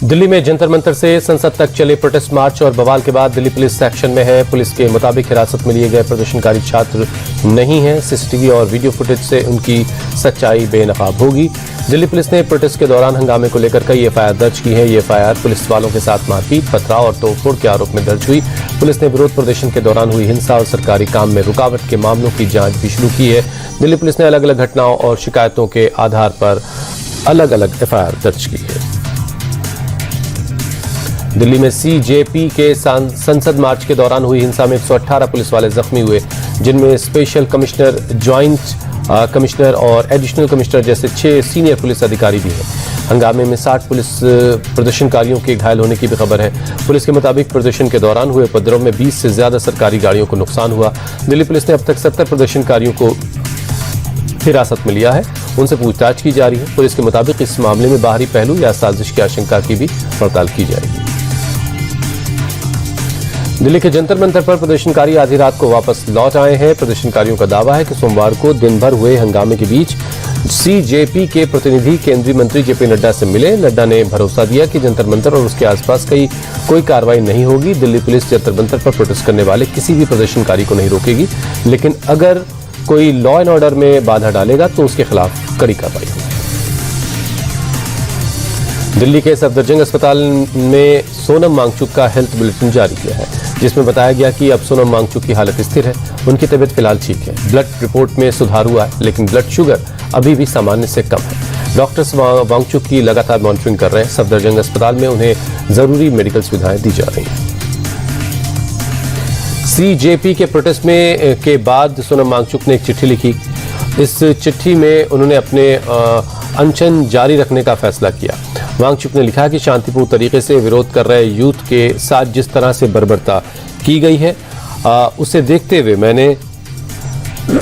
दिल्ली में जंतर मंतर से संसद तक चले प्रोटेस्ट मार्च और बवाल के बाद दिल्ली पुलिस एक्शन में है। पुलिस के मुताबिक हिरासत में लिए गए प्रदर्शनकारी छात्र नहीं हैं। सीसीटीवी और वीडियो फुटेज से उनकी सच्चाई बेनकाब होगी। दिल्ली पुलिस ने प्रोटेस्ट के दौरान हंगामे को लेकर कई एफआईआर दर्ज की है। ये एफआईआर पुलिस वालों के साथ मारपीट, पथराव और तोड़फोड़ के आरोप में दर्ज हुई। पुलिस ने विरोध प्रदर्शन के दौरान हुई हिंसा और सरकारी काम में रुकावट के मामलों की जांच भी शुरू की है। दिल्ली पुलिस ने अलग अलग घटनाओं और शिकायतों के आधार पर अलग अलग एफआईआर दर्ज की है। दिल्ली में सीजेपी के संसद मार्च के दौरान हुई हिंसा में 118 पुलिस वाले जख्मी हुए, जिनमें स्पेशल कमिश्नर, ज्वाइंट कमिश्नर और एडिशनल कमिश्नर जैसे 6 सीनियर पुलिस अधिकारी भी हैं। हंगामे में 60 पुलिस प्रदर्शनकारियों के घायल होने की भी खबर है। पुलिस के मुताबिक प्रदर्शन के दौरान हुए उपद्रव में 20 से ज्यादा सरकारी गाड़ियों को नुकसान हुआ। दिल्ली पुलिस ने अब तक 70 प्रदर्शनकारियों को हिरासत में लिया है। उनसे पूछताछ की जा रही है। पुलिस के मुताबिक इस मामले में बाहरी पहलू या साजिश की आशंका की भी पड़ताल की जाएगी। दिल्ली के जंतर मंतर पर प्रदर्शनकारी आधी रात को वापस लौट आए हैं। प्रदर्शनकारियों का दावा है कि सोमवार को दिन भर हुए हंगामे के बीच सीजेपी के प्रतिनिधि केंद्रीय मंत्री जेपी नड्डा से मिले। नड्डा ने भरोसा दिया कि जंतर मंतर और उसके आसपास कोई कार्रवाई नहीं होगी। दिल्ली पुलिस जंतर मंतर पर प्रोटेस्ट करने वाले किसी भी प्रदर्शनकारी को नहीं रोकेगी, लेकिन अगर कोई लॉ एंड ऑर्डर में बाधा डालेगा तो उसके खिलाफ कड़ी कार्रवाई होगी। दिल्ली के सफदरजंग अस्पताल में सोनम वांगचुक का हेल्थ बुलेटिन जारी किया है, जिसमें बताया गया कि अब सोनम वांगचुक की हालत स्थिर है। उनकी तबीयत फिलहाल ठीक है। ब्लड रिपोर्ट में सुधार हुआ है, लेकिन ब्लड शुगर अभी भी सामान्य से कम है। डॉक्टर्स वांगचुक की लगातार मॉनिटरिंग कर रहे हैं। सफदरजंग अस्पताल में उन्हें जरूरी मेडिकल सुविधाएं दी जा रही हैं। सीजेपी के प्रोटेस्ट के बाद सोनम वांगचुक ने एक चिट्ठी लिखी। इस चिट्ठी में उन्होंने अपने अनशन जारी रखने का फैसला किया। वांगचुक ने लिखा कि शांतिपूर्ण तरीके से विरोध कर रहे यूथ के साथ जिस तरह से बर्बरता की गई है, उसे देखते हुए मैंने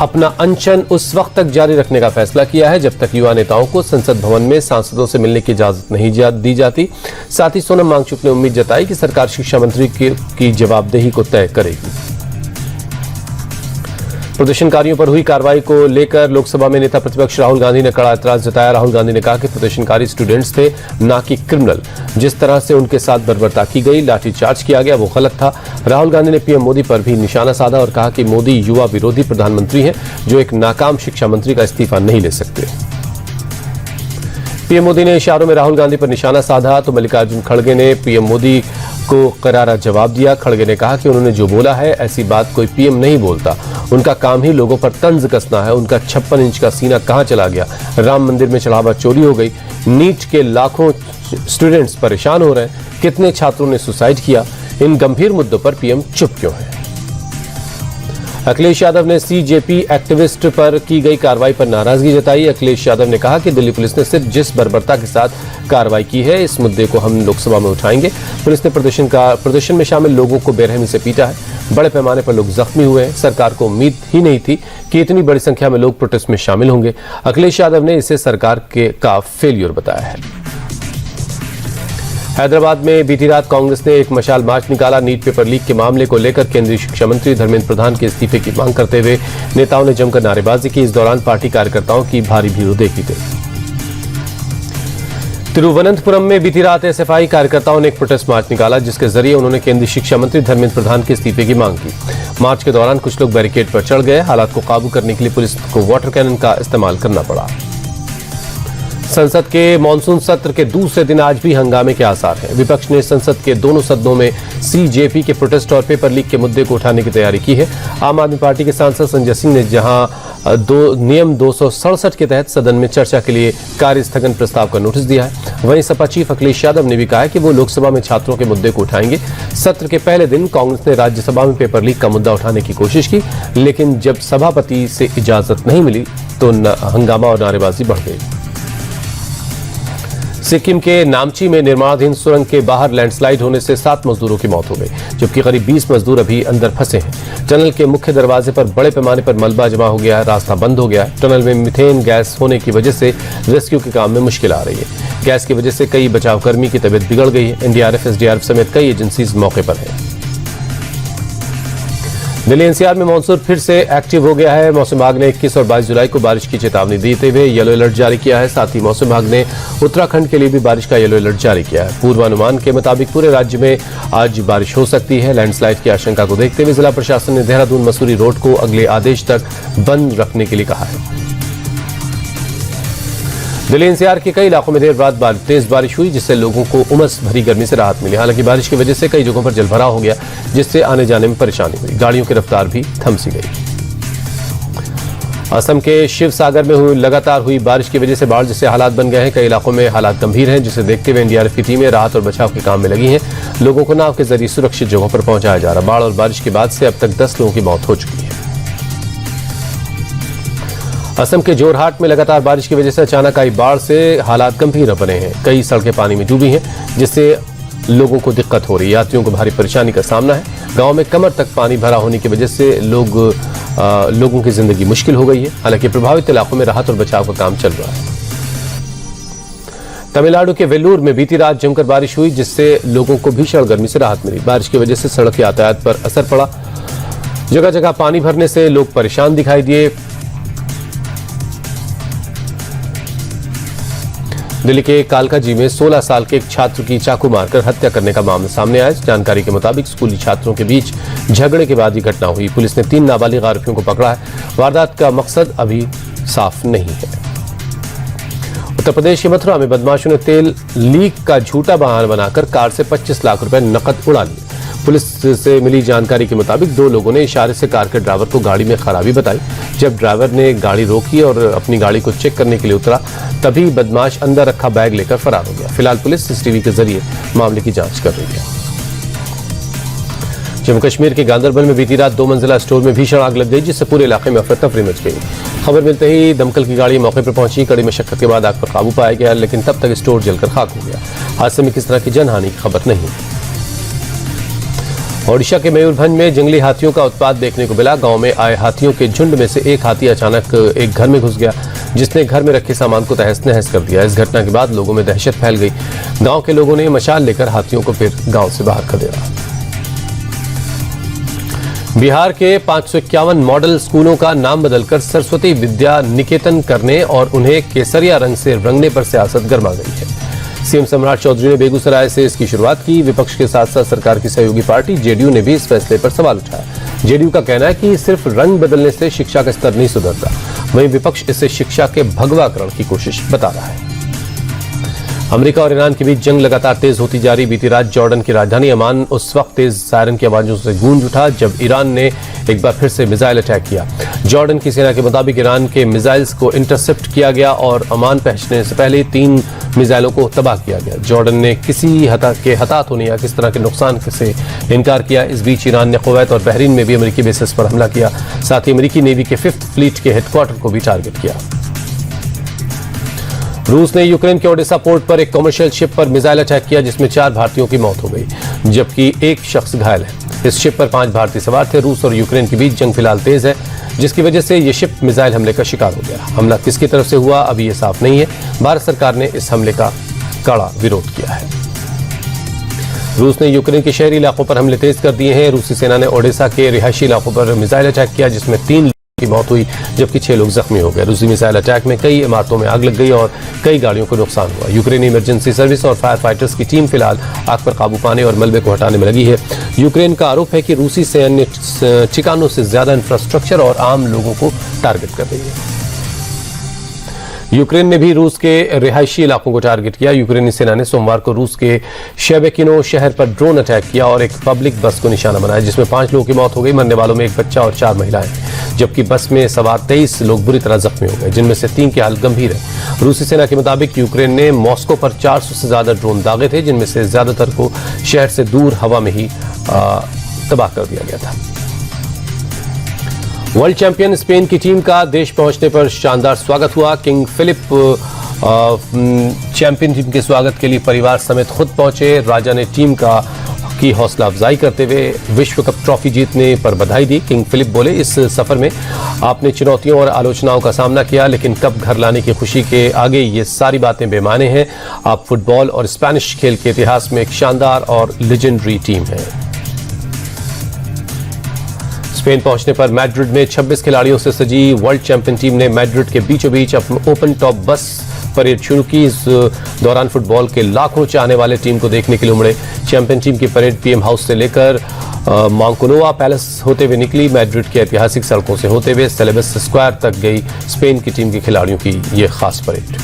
अपना अनशन उस वक्त तक जारी रखने का फैसला किया है जब तक युवा नेताओं को संसद भवन में सांसदों से मिलने की इजाजत नहीं दी जाती। साथ ही सोनम वांगचुक ने उम्मीद जताई कि सरकार शिक्षा मंत्री की जवाबदेही को तय करेगी। प्रदर्शनकारियों पर हुई कार्रवाई को लेकर लोकसभा में नेता प्रतिपक्ष राहुल गांधी ने कड़ा एतराज जताया। राहुल गांधी ने कहा कि प्रदर्शनकारी स्टूडेंट्स थे, ना कि क्रिमिनल। जिस तरह से उनके साथ बर्बरता की गई, लाठीचार्ज किया गया, वो गलत था। राहुल गांधी ने पीएम मोदी पर भी निशाना साधा और कहा कि मोदी युवा विरोधी प्रधानमंत्री हैं, जो एक नाकाम शिक्षा मंत्री का इस्तीफा नहीं ले सकते। पीएम मोदी ने इशारों में राहुल गांधी पर निशाना साधा तो मल्लिकार्जुन खड़गे ने पीएम मोदी को करारा जवाब दिया। खड़गे ने कहा कि उन्होंने जो बोला है, ऐसी बात कोई पीएम नहीं बोलता। उनका काम ही लोगों पर तंज कसना है। उनका 56 इंच का सीना कहां चला गया? राम मंदिर में चढ़ावा चोरी हो गई। नीट के लाखों स्टूडेंट्स परेशान हो रहे हैं। कितने छात्रों ने सुसाइड किया? इन गंभीर मुद्दों पर पीएम चुप क्यों है? अखिलेश यादव ने सीजेपी एक्टिविस्ट पर की गई कार्रवाई पर नाराजगी जताई। अखिलेश यादव ने कहा कि दिल्ली पुलिस ने सिर्फ जिस बर्बरता के साथ कार्रवाई की है, इस मुद्दे को हम लोकसभा में उठाएंगे। पुलिस ने प्रदर्शन में शामिल लोगों को बेरहमी से पीटा है। बड़े पैमाने पर लोग जख्मी हुए हैं। सरकार को उम्मीद ही नहीं थी कि इतनी बड़ी संख्या में लोग प्रोटेस्ट में शामिल होंगे। अखिलेश यादव ने इसे सरकार का फेलियर बताया है। हैदराबाद में बीती रात कांग्रेस ने एक मशाल मार्च निकाला। नीट पेपर लीक के मामले को लेकर केंद्रीय शिक्षा मंत्री धर्मेंद्र प्रधान के इस्तीफे की मांग करते हुए नेताओं ने जमकर नारेबाजी की। इस दौरान पार्टी कार्यकर्ताओं की भारी भीड़ देखी गई। तिरुवनंतपुरम में बीती रात एसएफआई कार्यकर्ताओं ने एक प्रोटेस्ट मार्च निकाला, जिसके जरिए उन्होंने केंद्रीय शिक्षा मंत्री धर्मेंद्र प्रधान के इस्तीफे की मांग की। मार्च के दौरान कुछ लोग बैरिकेड पर चढ़ गए। हालात को काबू करने के लिए पुलिस को वाटर कैनन का इस्तेमाल करना पड़ा। संसद के मानसून सत्र के दूसरे दिन आज भी हंगामे के आसार हैं। विपक्ष ने संसद के दोनों सदनों में सीजेपी के प्रोटेस्ट और पेपर लीक के मुद्दे को उठाने की तैयारी की है। आम आदमी पार्टी के सांसद संजय सिंह ने जहां नियम 267 के तहत सदन में चर्चा के लिए कार्य स्थगन प्रस्ताव का नोटिस दिया है, वहीं सपा चीफ अखिलेश यादव ने भी कहा है कि वो लोकसभा में छात्रों के मुद्दे को उठाएंगे। सत्र के पहले दिन कांग्रेस ने राज्यसभा में पेपर लीक का मुद्दा उठाने की कोशिश की, लेकिन जब सभापति से इजाजत नहीं मिली तो हंगामा और नारेबाजी बढ़ गई। सिक्किम के नामची में निर्माणाधीन सुरंग के बाहर लैंडस्लाइड होने से 7 मजदूरों की मौत हो गई, जबकि करीब 20 मजदूर अभी अंदर फंसे हैं। टनल के मुख्य दरवाजे पर बड़े पैमाने पर मलबा जमा हो गया है। रास्ता बंद हो गया है। टनल में मीथेन गैस होने की वजह से रेस्क्यू के काम में मुश्किल आ रही है। गैस की वजह से कई बचावकर्मी की तबीयत बिगड़ गई है। एनडीआरएफ, एसडीआरएफ समेत कई एजेंसीज मौके पर हैं। दिल्ली एनसीआर में मानसून फिर से एक्टिव हो गया है। मौसम विभाग ने 21 और 22 जुलाई को बारिश की चेतावनी देते हुए येलो अलर्ट जारी किया है। साथ ही मौसम विभाग ने उत्तराखंड के लिए भी बारिश का येलो अलर्ट जारी किया है। पूर्वानुमान के मुताबिक पूरे राज्य में आज बारिश हो सकती है। लैंडस्लाइड की आशंका को देखते हुए जिला प्रशासन ने देहरादून मसूरी रोड को अगले आदेश तक बंद रखने के लिए कहा है। दिल्ली एनसीआर के कई इलाकों में देर रात तेज बारिश हुई, जिससे लोगों को उमस भरी गर्मी से राहत मिली। हालांकि बारिश की वजह से कई जगहों पर जलभराव हो गया, जिससे आने जाने में परेशानी हुई। गाड़ियों की रफ्तार भी थम सी गई। असम के शिव सागर में लगातार हुई बारिश की वजह से बाढ़ जैसे हालात बन गए हैं। कई इलाकों में हालात गंभीर हैं, जिसे देखते हुए एनडीआरएफ की टीमें राहत और बचाव के काम में लगी हैं। लोगों को नाव के जरिए सुरक्षित जगहों पर पहुंचाया जा रहा। बाढ़ और बारिश के बाद से अब तक 10 लोगों की मौत हो चुकी है। असम के जोरहाट में लगातार बारिश की वजह से अचानक आई बाढ़ से हालात गंभीर बने हैं। कई सड़कें पानी में डूबी हैं, जिससे लोगों को दिक्कत हो रही है। यात्रियों को भारी परेशानी का सामना है। गांव में कमर तक पानी भरा होने की वजह से लोगों की जिंदगी मुश्किल हो गई है। हालांकि प्रभावित इलाकों में राहत और बचाव का काम चल रहा है। तमिलनाडु के वेल्लूर में बीती रात जमकर बारिश हुई, जिससे लोगों को भीषण गर्मी से राहत मिली। बारिश की वजह से सड़क यातायात पर असर पड़ा। जगह जगह पानी भरने से लोग परेशान दिखाई दिए। दिल्ली के कालकाजी में 16 साल के एक छात्र की चाकू मारकर हत्या करने का मामला सामने आया। जानकारी के मुताबिक स्कूली छात्रों के बीच झगड़े के बाद ये घटना हुई। पुलिस ने 3 नाबालिग आरोपियों को पकड़ा है। वारदात का मकसद अभी साफ नहीं है। उत्तर प्रदेश के मथुरा में बदमाशों ने तेल लीक का झूठा बहाना बनाकर कार से 25 लाख रुपए नकद उड़ा लिए। पुलिस से मिली जानकारी के मुताबिक 2 लोगों ने इशारे से कार के ड्राइवर को गाड़ी में खराबी बताई। जब ड्राइवर ने गाड़ी रोकी और अपनी गाड़ी को चेक करने के लिए उतरा, तभी बदमाश अंदर रखा बैग लेकर फरार हो गया। फिलहाल पुलिस सीसीटीवी के जरिए मामले की जांच कर रही है। जम्मू कश्मीर के गांदरबल में बीती रात 2 मंजिला स्टोर में भीषण आग लग गई, जिससे पूरे इलाके में अफरा तफरी मच गई। खबर मिलते ही दमकल की गाड़ी मौके पर पहुंची। कड़ी मशक्कत के बाद आग पर काबू पाया गया, लेकिन तब तक स्टोर जलकर खाक हो गया। हादसे में किस तरह की जनहानि की खबर नहीं। ओडिशा के मयूरभंज में जंगली हाथियों का उत्पात देखने को मिला। गांव में आए हाथियों के झुंड में से एक हाथी अचानक एक घर में घुस गया, जिसने घर में रखे सामान को तहस नहस कर दिया। इस घटना के बाद लोगों में दहशत फैल गई। गांव के लोगों ने मशाल लेकर हाथियों को फिर गांव से बाहर खदेड़ा। बिहार के 551 मॉडल स्कूलों का नाम बदलकर सरस्वती विद्या निकेतन करने और उन्हें केसरिया रंग से रंगने पर सियासत गर्मा गई है। सीएम सम्राट चौधरी ने बेगूसराय से इसकी शुरुआत की। विपक्ष के साथ साथ सरकार की सहयोगी पार्टी जेडीयू ने भी इस फैसले पर सवाल उठाया। जेडीयू का कहना है कि सिर्फ रंग बदलने से शिक्षा का स्तर नहीं सुधरता। वहीं विपक्ष इसे शिक्षा के भगवाकरण की कोशिश बता रहा है। अमेरिका और ईरान के बीच जंग लगातार तेज होती जा रही। बीती रात जॉर्डन की राजधानी अमान उस वक्त तेज सायरन की आवाजों से गूंज उठा जब ईरान ने एक बार फिर से मिसाइल अटैक किया। जॉर्डन की सेना के मुताबिक ईरान के मिसाइल्स को इंटरसेप्ट किया गया और अमान पहुंचने से पहले 3 मिसाइलों को तबाह किया गया। जॉर्डन ने किसी के हताहत होने या किस तरह के नुकसान से इनकार किया। इस बीच ईरान ने कुवैत और बहरीन में भी अमेरिकी बेसिस पर हमला किया। साथ ही अमेरिकी नेवी के 5th फ्लीट के हेडक्वार्टर को भी टारगेट किया। रूस ने यूक्रेन के ओडेसा पोर्ट पर एक कमर्शियल शिप पर मिसाइल अटैक किया, जिसमें 4 भारतीयों की मौत हो गई, जबकि एक शख्स घायल है। इस शिप पर 5 भारतीय सवार थे। रूस और यूक्रेन के बीच जंग फिलहाल तेज है, जिसकी वजह से यह शिप मिसाइल हमले का शिकार हो गया। हमला किसकी तरफ से हुआ अभी यह साफ नहीं है। भारत सरकार ने इस हमले का कड़ा विरोध किया है। रूस ने यूक्रेन के शहरी इलाकों पर हमले तेज कर दिए हैं। रूसी सेना ने ओडेसा के रिहायशी इलाकों पर मिसाइल अटैक किया, जिसमें 3 की मौत हुई जबकि 6 लोग जख्मी हो गए। रूसी मिसाइल अटैक में कई इमारतों में आग लग गई और कई गाड़ियों को नुकसान हुआ। यूक्रेनी इमरजेंसी सर्विस और फायर फाइटर्स की टीम फिलहाल आग पर काबू पाने और मलबे को हटाने में लगी है। यूक्रेन का आरोप है कि रूसी सैन्य ने ठिकानों से ज्यादा इंफ्रास्ट्रक्चर और आम लोगों को टारगेट कर रही है। यूक्रेन ने भी रूस के रिहायशी इलाकों को टारगेट किया। यूक्रेनी सेना ने सोमवार को रूस के शेबेकिनो शहर पर ड्रोन अटैक किया और एक पब्लिक बस को निशाना बनाया, जिसमें 5 लोगों की मौत हो गई। मरने वालों में एक बच्चा और 4 महिलाएं, जबकि बस में सवार 23 लोग बुरी तरह जख्मी हो गए, जिनमें से 3 की हालत गंभीर है। रूसी सेना के मुताबिक यूक्रेन ने मॉस्को पर 400 से ज्यादा ड्रोन दागे थे, जिनमें से ज्यादातर को शहर से दूर हवा में ही तबाह कर दिया गया था। वर्ल्ड चैंपियन स्पेन की टीम का देश पहुंचने पर शानदार स्वागत हुआ। किंग फिलिप चैंपियन टीम के स्वागत के लिए परिवार समेत खुद पहुंचे। राजा ने टीम की हौसला अफजाई करते हुए विश्व कप ट्रॉफी जीतने पर बधाई दी। किंग फिलिप बोले, इस सफर में आपने चुनौतियों और आलोचनाओं का सामना किया, लेकिन कप घर लाने की खुशी के आगे ये सारी बातें बेमाने हैं। आप फुटबॉल और स्पेनिश खेल के इतिहास में एक शानदार और लेजेंडरी टीम है। स्पेन पहुंचने पर मैड्रिड में 26 खिलाड़ियों से सजी वर्ल्ड चैंपियन टीम ने मैड्रिड के बीचों बीच ओपन टॉप बस परेड शुरू की। इस दौरान फुटबॉल के लाखों चाहने वाले टीम को देखने के लिए उमड़े। चैंपियन टीम की परेड पीएम हाउस से लेकर मोंकोनोआ पैलेस होते हुए निकली। मैड्रिड की ऐतिहासिक सड़कों से होते हुए सेलेबस स्क्वायर तक गई स्पेन की टीम के खिलाड़ियों की ये खास परेड।